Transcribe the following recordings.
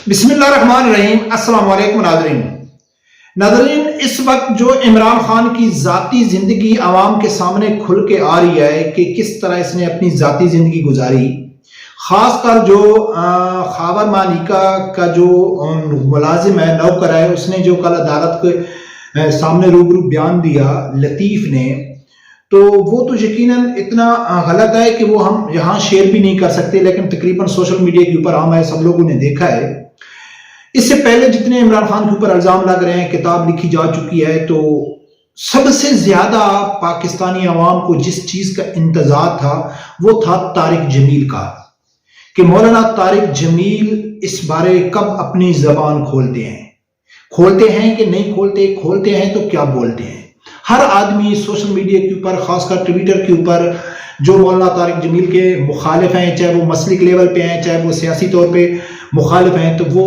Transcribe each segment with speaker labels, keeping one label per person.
Speaker 1: بسم اللہ الرحمن الرحیم۔ السلام علیکم ناظرین، اس وقت جو عمران خان کی ذاتی زندگی عوام کے سامنے کھل کے آ رہی ہے کہ کس طرح اس نے اپنی ذاتی زندگی گزاری، خاص کر جو خاور مانیکا کا جو ملازم ہے، نوکر ہے، اس نے جو کل عدالت کے سامنے روبرو بیان دیا لطیف نے، تو وہ تو یقیناً اتنا غلط ہے کہ وہ ہم یہاں شیئر بھی نہیں کر سکتے، لیکن تقریباً سوشل میڈیا کے اوپر عام ہے، سب لوگوں نے دیکھا ہے۔ اس سے پہلے جتنے عمران خان کے اوپر الزام لگ رہے ہیں، کتاب لکھی جا چکی ہے، تو سب سے زیادہ پاکستانی عوام کو جس چیز کا انتظار تھا وہ تھا طارق جمیل کا، کہ مولانا طارق جمیل اس بارے کب اپنی زبان کھولتے ہیں کہ نہیں کھولتے ہیں تو کیا بولتے ہیں۔ ہر آدمی سوشل میڈیا کے اوپر، خاص کر ٹویٹر کے اوپر، جو مولانا طارق جمیل کے مخالف ہیں، چاہے وہ مسلک لیول پہ ہیں، چاہے وہ سیاسی طور پہ مخالف ہیں، تو وہ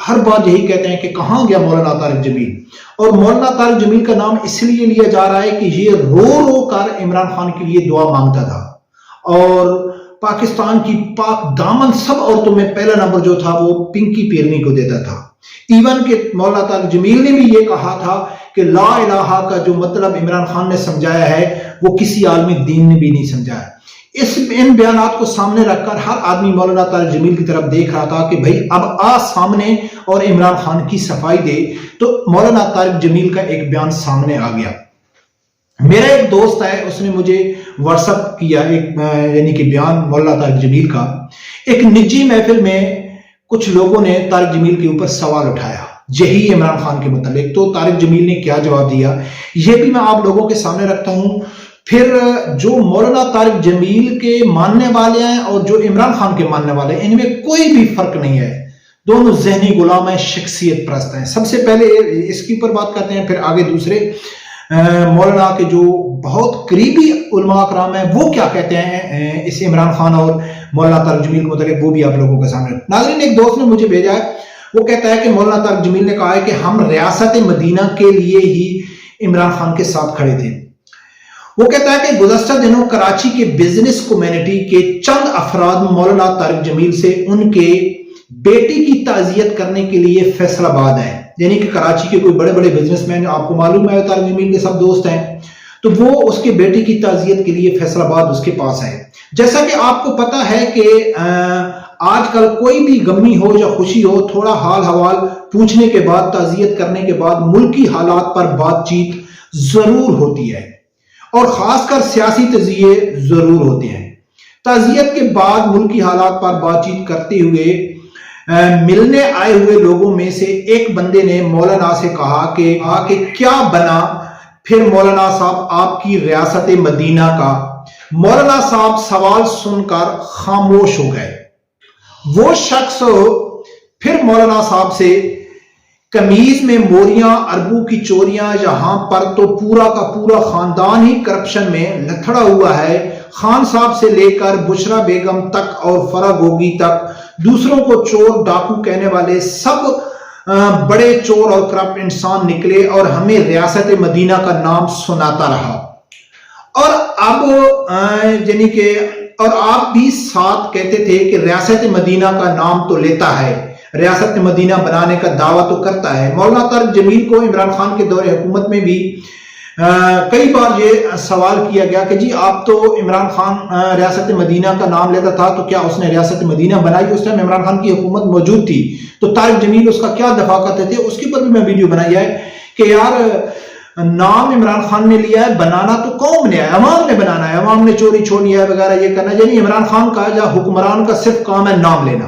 Speaker 1: ہر بار یہی کہتے ہیں کہ کہاں گیا مولانا طارق جمیل۔ اور مولانا طارق جمیل کا نام اس لیے لیا جا رہا ہے کہ یہ رو کر عمران خان کے لیے دعا مانگتا تھا، اور پاکستان کی پاک دامن سب عورتوں میں پہلا نمبر جو تھا وہ پنکی پیرنی کو دیتا تھا۔ ایون کہ مولانا طارق جمیل نے بھی یہ کہا تھا کہ لا الہ کا جو مطلب عمران خان نے سمجھایا ہے وہ کسی عالم دین نے بھی نہیں سمجھایا۔ ان بیانات کو سامنے رکھ کر ہر آدمی مولانا طارق جمیل کی طرف دیکھ رہا تھا کہ بھئی اب آ سامنے اور عمران خان کی صفائی دے، تو مولانا طارق جمیل کا ایک بیان سامنے آ گیا۔ میرا ایک دوست ہے، اس نے مجھے واٹس ایپ کیا یعنی کہ بیان مولانا طارق جمیل کا۔ ایک نجی محفل میں کچھ لوگوں نے طارق جمیل کے اوپر سوال اٹھایا یہی عمران خان کے متعلق، تو طارق جمیل نے کیا جواب دیا یہ بھی میں آپ لوگوں کے سامنے رکھتا ہوں۔ پھر جو مولانا طارق جمیل کے ماننے والے ہیں اور جو عمران خان کے ماننے والے ہیں، ان میں کوئی بھی فرق نہیں ہے، دونوں ذہنی غلام ہیں، شخصیت پرست ہیں۔ سب سے پہلے اس کے اوپر بات کرتے ہیں، پھر آگے دوسرے مولانا کے جو بہت قریبی علماء کرام ہیں وہ کیا کہتے ہیں اس عمران خان اور مولانا طارق جمیل کو متعلق، وہ بھی آپ لوگوں کے سامنے۔ ناظرین، ایک دوست نے مجھے بھیجا ہے، وہ کہتا ہے کہ مولانا طارق جمیل نے کہا ہے کہ ہم ریاست مدینہ کے لیے ہی عمران خان کے ساتھ کھڑے تھے۔ وہ کہتا ہے کہ گزشتہ دنوں کراچی کے بزنس کمیونٹی کے چند افراد مولانا طارق جمیل سے ان کے بیٹی کی تعزیت کرنے کے لیے فیصل آباد آئے، یعنی کہ کراچی کے کوئی بڑے بڑے بزنس مین، آپ کو معلوم ہے طارق جمیل کے سب دوست ہیں، تو وہ اس کے بیٹی کی تعزیت کے لیے فیصل آباد اس کے پاس آئے۔ جیسا کہ آپ کو پتا ہے کہ آج کل کوئی بھی غمی ہو یا خوشی ہو، تھوڑا حال حوال پوچھنے کے بعد، تعزیت کرنے کے بعد ملکی حالات پر بات چیت ضرور ہوتی ہے، اور خاص کر سیاسی تجزیے ضرور ہوتے ہیں۔ تعزیت کے بعد ملکی حالات پر بات چیت کرتے ہوئے ملنے آئے ہوئے لوگوں میں سے ایک بندے نے مولانا سے کہا کہ کیا بنا پھر مولانا صاحب آپ کی ریاست مدینہ کا؟ مولانا صاحب سوال سن کر خاموش ہو گئے۔ وہ شخص پھر مولانا صاحب سے، کمیز میں موریاں، اربوں کی چوریاں، یہاں پر تو پورا کا پورا خاندان ہی کرپشن میں لتھڑا ہوا ہے، خان صاحب سے لے کر بشرا بیگم تک اور فرا گوگی تک، دوسروں کو چور ڈاکو کہنے والے سب بڑے چور اور کرپٹ انسان نکلے، اور ہمیں ریاست مدینہ کا نام سناتا رہا۔ اور اب یعنی کہ اور آپ بھی ساتھ کہتے تھے کہ ریاست مدینہ کا نام تو لیتا ہے، ریاست مدینہ بنانے کا دعویٰ تو کرتا ہے۔ مولانا طارق جمیل کو عمران خان کے دور حکومت میں بھی کئی بار یہ سوال کیا گیا کہ جی آپ تو عمران خان ریاست مدینہ کا نام لیتا تھا، تو کیا اس نے ریاست مدینہ بنائی؟ اس ٹائم عمران خان کی حکومت موجود تھی، تو طارق جمیل اس کا کیا دفاع کرتے تھے؟ اس کے اوپر بھی میں ویڈیو بنائی ہے کہ یار نام عمران خان نے لیا ہے، بنانا تو قوم نے ہے، عوام نے بنانا ہے، عوام نے چوری چھوڑی ہے وغیرہ یہ کرنا، یعنی عمران خان کا یا حکمران کا صرف کام ہے نام لینا،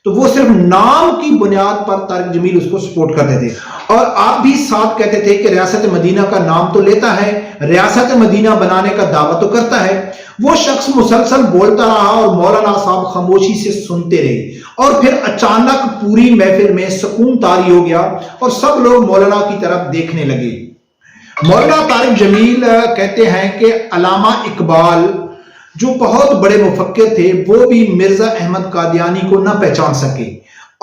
Speaker 1: تو وہ صرف نام کی بنیاد پر طارق جمیل اس کو سپورٹ کرتے تھے۔ اور آپ بھی ساتھ کہتے تھے کہ ریاست مدینہ کا نام تو لیتا ہے، ریاست مدینہ بنانے کا دعویٰ تو کرتا ہے۔ وہ شخص مسلسل بولتا رہا اور مولانا صاحب خاموشی سے سنتے رہے، اور پھر اچانک پوری محفل میں سکون طاری ہو گیا اور سب لوگ مولانا کی طرف دیکھنے لگے۔ مولانا طارق جمیل کہتے ہیں کہ علامہ اقبال جو بہت بڑے مفکر تھے، وہ بھی مرزا احمد قادیانی کو نہ پہچان سکے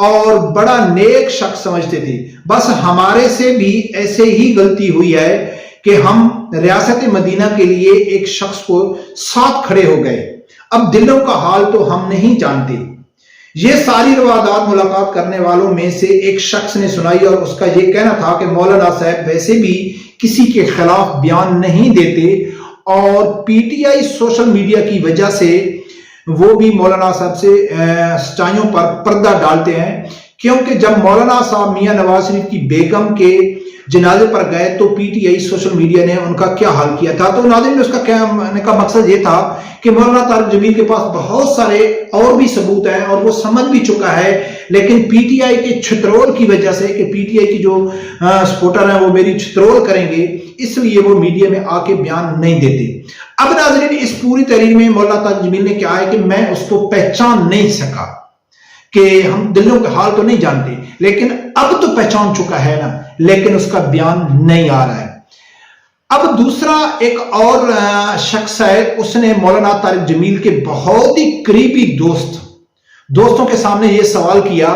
Speaker 1: اور بڑا نیک شخص سمجھتے تھے۔ بس ہمارے سے بھی ایسے ہی غلطی ہوئی ہے کہ ہم ریاست مدینہ کے لیے ایک شخص کو ساتھ کھڑے ہو گئے، اب دلوں کا حال تو ہم نہیں جانتے۔ یہ ساری روایات ملاقات کرنے والوں میں سے ایک شخص نے سنائی اور اس کا یہ کہنا تھا کہ مولانا صاحب ویسے بھی کسی کے خلاف بیان نہیں دیتے اور P T I social media کی وجہ سے وہ بھی مولانا صاحب سے سچائیوں پر پردہ ڈالتے ہیں، کیونکہ جب مولانا صاحب میاں نواز شریف کی بیگم کے جنازے پر گئے تو P T I social media نے ان کا کیا حال کیا تھا۔ تو ناظرین اس کا کہنے کا مقصد یہ تھا کہ مولانا طارق جمیل کے پاس بہت سارے اور بھی ثبوت ہیں اور وہ سمجھ بھی چکا ہے، لیکن پی ٹی آئی کے چھترول کی وجہ سے کہ پی ٹی آئی کی جو سپورٹر ہیں وہ میری چھترول کریں گے، اس لیے وہ میڈیا میں آ کے بیان نہیں دیتے۔ اب ناظرین اس پوری تحریر میں مولانا طارق جمیل نے کیا ہے کہ میں اس کو پہچان نہیں سکا، کہ ہم دلوں کے حال تو نہیں جانتے لیکن اب تو پہچان چکا ہے نا، لیکن اس کا بیان نہیں آ رہا ہے۔ اب دوسرا ایک اور شخص ہے، اس نے مولانا طارق جمیل کے بہت ہی قریبی دوستوں کے سامنے یہ سوال کیا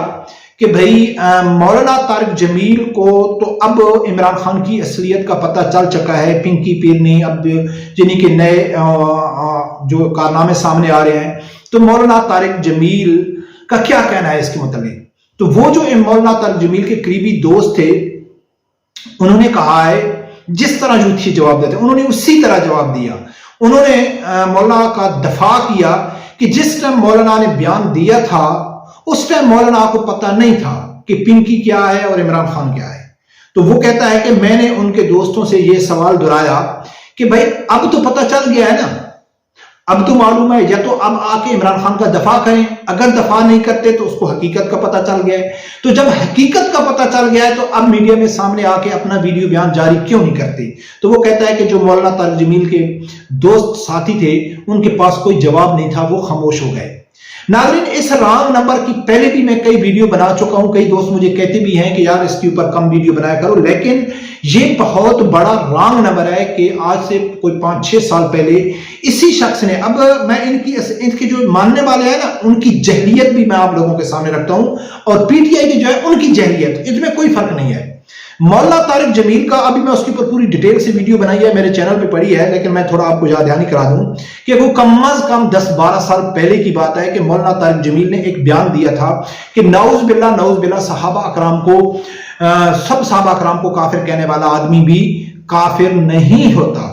Speaker 1: کہ بھئی مولانا طارق جمیل کو تو اب عمران خان کی اصلیت کا پتہ چل چکا ہے، پنکی پیرنی اب جنہی کے نئے جو کارنامے سامنے آ رہے ہیں، تو مولانا طارق جمیل کا کیا کہنا ہے اس کے متعلق؟ تو وہ جو مولانا طارق جمیل کے قریبی دوست تھے انہوں نے کہا ہے جس طرح جو تھی جواب دیتے انہوں نے اسی طرح جواب دیا۔ انہوں نے مولانا کا دفاع کیا کہ جس ٹائم مولانا نے بیان دیا تھا اس ٹائم مولانا کو پتہ نہیں تھا کہ پنکی کیا ہے اور عمران خان کیا ہے۔ تو وہ کہتا ہے کہ میں نے ان کے دوستوں سے یہ سوال دہرایا کہ بھائی اب تو پتہ چل گیا ہے نا، اب تو معلوم ہے، یا تو اب آ کے عمران خان کا دفاع کریں، اگر دفاع نہیں کرتے تو اس کو حقیقت کا پتہ چل گیا ہے۔ تو جب حقیقت کا پتہ چل گیا ہے تو اب میڈیا میں سامنے آ کے اپنا ویڈیو بیان جاری کیوں نہیں کرتے؟ تو وہ کہتا ہے کہ جو مولانا طارق جمیل کے دوست ساتھی تھے ان کے پاس کوئی جواب نہیں تھا، وہ خاموش ہو گئے۔ ناظرین اس رانگ نمبر کی پہلے بھی میں کئی ویڈیو بنا چکا ہوں، کئی دوست مجھے کہتے بھی ہیں کہ یار اس کے اوپر کم ویڈیو بنایا کرو، لیکن یہ بہت بڑا رانگ نمبر ہے کہ آج سے کوئی 5-6 سال پہلے اسی شخص نے، اب میں ان کے جو ماننے والے ہیں نا ان کی جہلیت بھی میں آپ لوگوں کے سامنے رکھتا ہوں اور پی ٹی آئی کی جو ہے ان کی جہلیت، اس میں کوئی فرق نہیں ہے۔ مولانا طارق جمیل کا ابھی میں اس کے اوپر پوری ڈیٹیل سے ویڈیو بنائی ہے، میرے چینل پہ پڑی ہے، لیکن میں تھوڑا آپ کو یاد دہانی کرا دوں کہ وہ کم از کم 10-12 سال پہلے کی بات ہے کہ مولانا طارق جمیل نے ایک بیان دیا تھا کہ نعوذ باللہ صحابہ اکرام کو سب صحابہ اکرام کو کافر کہنے والا آدمی بھی کافر نہیں ہوتا،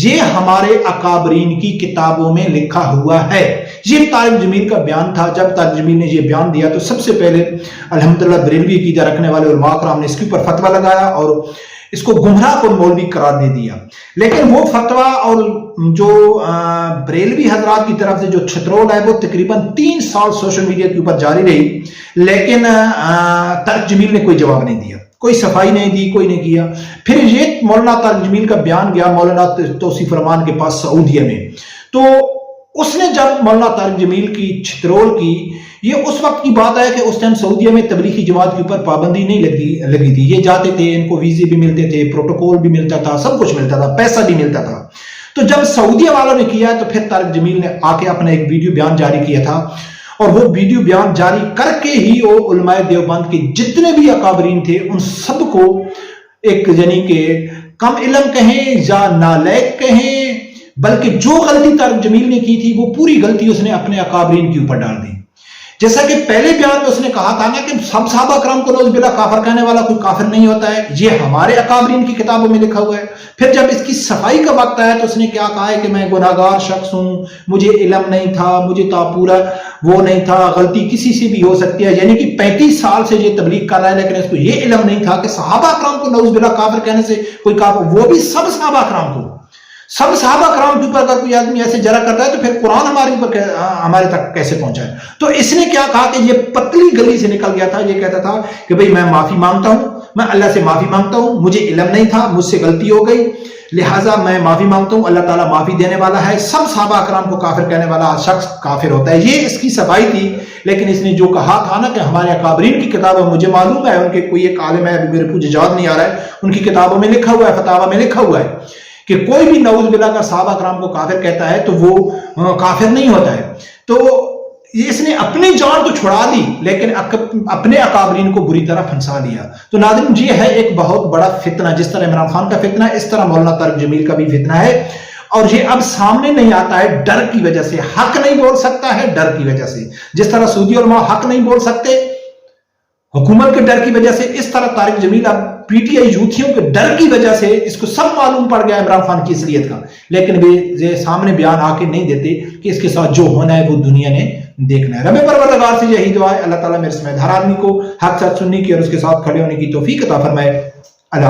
Speaker 1: یہ ہمارے اکابرین کی کتابوں میں لکھا ہوا ہے۔ یہ طارق جمیل کا بیان تھا۔ جب طارق جمیل نے یہ بیان دیا تو سب سے پہلے الحمدللہ بریلوی عقیدہ رکھنے والے علماء کرام نے اس کے اوپر فتویٰ لگایا اور اس کو گمراہ کن مولوی قرار دے دیا، لیکن وہ فتویٰ اور جو بریلوی حضرات کی طرف سے جو چھترول ہے وہ تقریباً 3 سال سوشل میڈیا کے اوپر جاری رہی، لیکن طارق جمیل نے کوئی جواب نہیں دیا، کوئی صفائی نہیں دی، کوئی نہیں کیا۔ پھر یہ مولانا طارق جمیل کا بیان گیا مولانا توصیف رحمان کے پاس سعودیہ میں، تو اس نے جب مولانا طارق جمیل کی چھترول کی، یہ اس وقت کی بات ہے کہ اس ٹائم سعودیہ میں تبلیغی جماعت کے اوپر پابندی نہیں لگی تھی، یہ جاتے تھے، ان کو ویزے بھی ملتے تھے، پروٹوکول بھی ملتا تھا، سب کچھ ملتا تھا، پیسہ بھی ملتا تھا۔ تو جب سعودیہ والوں نے کیا تو پھر طارق جمیل نے آ کے اپنا ایک ویڈیو بیان جاری کیا تھا، اور وہ ویڈیو بیان جاری کر کے ہی وہ علماء دیوبند کے جتنے بھی اکابرین تھے ان سب کو ایک یعنی کہ کم علم کہیں یا نالائق کہیں، بلکہ جو غلطی طارق جمیل نے کی تھی وہ پوری غلطی اس نے اپنے اکابرین کے اوپر ڈال دی۔ جیسا کہ پہلے بیان میں اس نے کہا تھا نا کہ سب صحابہ کرام کو نعوذ باللہ کافر کہنے والا کوئی کافر نہیں ہوتا ہے، یہ ہمارے اکابرین کی کتابوں میں لکھا ہوا ہے۔ پھر جب اس کی صفائی کا وقت آیا تو اس نے کیا کہا ہے کہ میں گناہگار شخص ہوں، مجھے علم نہیں تھا، مجھے تا پورا وہ نہیں تھا، غلطی کسی سے بھی ہو سکتی ہے، یعنی کہ 35 سال سے یہ تبلیغ کر رہا ہے لیکن اس کو یہ علم نہیں تھا کہ صحابہ کرام کو نعوذ باللہ کافر کہنے سے کوئی کافر، وہ بھی سب صحابہ کرام کو، سب صحابہ کرام کے اوپر اگر کوئی آدمی ایسے جرح کرتا ہے تو پھر قرآن ہمارے تک کیسے پہنچا ہے؟ تو اس نے کیا کہا کہ یہ پتلی گلی سے نکل گیا تھا، یہ کہتا تھا کہ بھئی میں معافی مانگتا ہوں، میں اللہ سے معافی مانگتا ہوں، مجھے علم نہیں تھا، مجھ سے غلطی ہو گئی، لہٰذا میں معافی مانگتا ہوں، اللہ تعالیٰ معافی دینے والا ہے، سب صحابہ کرام کو کافر کہنے والا شخص کافر ہوتا ہے۔ یہ اس کی صفائی تھی، لیکن اس نے جو کہا تھا نا کہ ہمارے اکابرین کی کتابوں میں، مجھے معلوم ہے ان کے کوئی ایک عالم ہے، ابھی میرے کو یاد نہیں آ رہا ہے، ان کی کتابوں میں لکھا ہوا ہے، فتاویٰ میں لکھا ہوا ہے کہ کوئی بھی نعوذ باللہ کا صحابہ کرام کو کافر کہتا ہے تو وہ کافر نہیں ہوتا ہے۔ تو اس نے اپنی جان تو چھڑا دی لیکن اپنے اکابرین کو بری طرح پھنسا دیا۔ تو ناظرین یہ ہے ایک بہت بڑا فتنہ، جس طرح عمران خان کا فتنہ اس طرح مولانا طارق جمیل کا بھی فتنہ ہے، اور یہ اب سامنے نہیں آتا ہے ڈر کی وجہ سے، حق نہیں بول سکتا ہے ڈر کی وجہ سے، جس طرح سعودی علماء حق نہیں بول سکتے حکومت کے ڈر کی وجہ سے، اس طرح طارق جمیل اب پی ٹی آئی یوتھیوں کے ڈر کی وجہ سے اس کو سب معلوم پڑ گیا عمران خان کی اصلیت کا، لیکن وہ سامنے بیان آ کے نہیں دیتے کہ اس کے ساتھ جو ہونا ہے وہ دنیا نے دیکھنا ہے۔ رب پروردگار سے یہی دعا ہے، اللہ تعالیٰ میرے سمیت ہر آدمی کو حق سچ سننے کی اور اس کے ساتھ کھڑے ہونے کی توفیق عطا فرمائے۔ اللہ